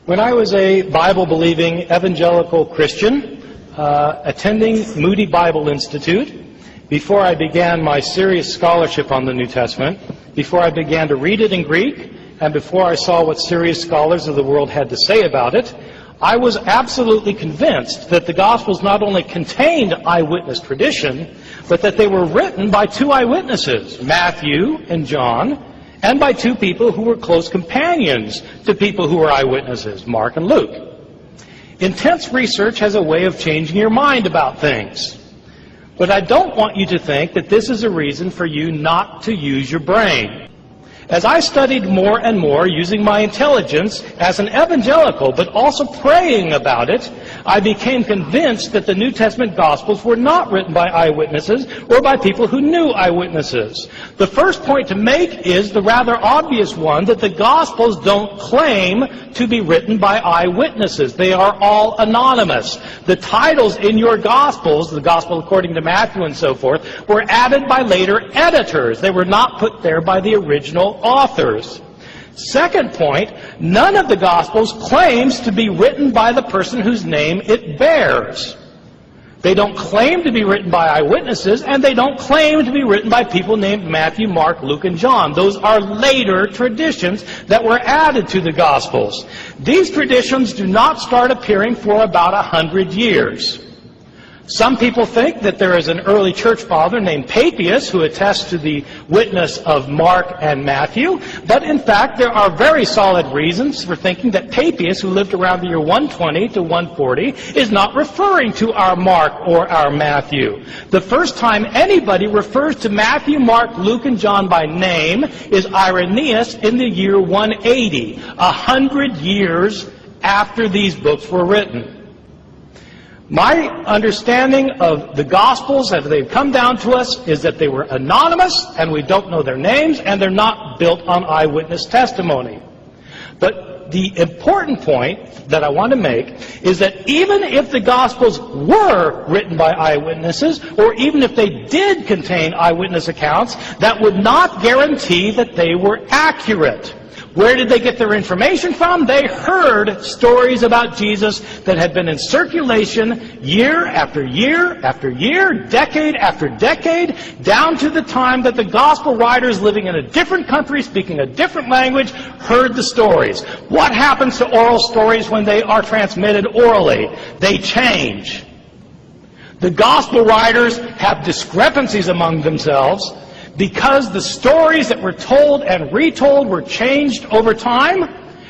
When I was a Bible-believing evangelical Christian, attending Moody Bible Institute, before I began my serious scholarship on the New Testament, before I began to read it in Greek, and before I saw what serious scholars of the world had to say about it, I was absolutely convinced that the Gospels not only contained eyewitness tradition, but that they were written by two eyewitnesses, Matthew and John, and by two people who were close companions to people who were eyewitnesses, Mark and Luke. Intense research has a way of changing your mind about things. But I don't want you to think that this is a reason for you not to use your brain. As I studied more and more using my intelligence as an evangelical, but also praying about it, I became convinced that the New Testament Gospels were not written by eyewitnesses or by people who knew eyewitnesses. The first point to make is the rather obvious one that the Gospels don't claim to be written by eyewitnesses. They are all anonymous. The titles in your Gospels, the Gospel according to Matthew and so forth, were added by later editors. They were not put there by the original authors. Second point, none of the Gospels claims to be written by the person whose name it bears. They don't claim to be written by eyewitnesses, and they don't claim to be written by people named Matthew, Mark, Luke, and John. Those are later traditions that were added to the Gospels. These traditions do not start appearing for about 100 years. Some people think that there is an early church father named Papias who attests to the witness of Mark and Matthew, but in fact there are very solid reasons for thinking that Papias, who lived around the year 120 to 140, is not referring to our Mark or our Matthew. The first time anybody refers to Matthew, Mark, Luke, and John by name is Irenaeus in the year 180, 100 years after these books were written. My understanding of the Gospels as they've come down to us is that they were anonymous, and we don't know their names, and they're not built on eyewitness testimony. But the important point that I want to make is that even if the Gospels were written by eyewitnesses, or even if they did contain eyewitness accounts, that would not guarantee that they were accurate. Where did they get their information from? They heard stories about Jesus that had been in circulation year after year after year, decade after decade, down to the time that the gospel writers living in a different country, speaking a different language, heard the stories. What happens to oral stories when they are transmitted orally? They change. The gospel writers have discrepancies among themselves, because the stories that were told and retold were changed over time,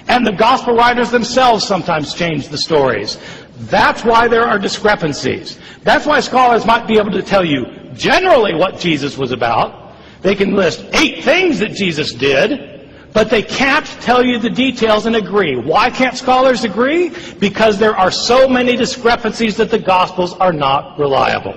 and the gospel writers themselves sometimes changed the stories. That's why there are discrepancies. That's why scholars might be able to tell you generally what Jesus was about. They can list 8 things that Jesus did, but they can't tell you the details and agree. Why can't scholars agree? Because there are so many discrepancies that the Gospels are not reliable.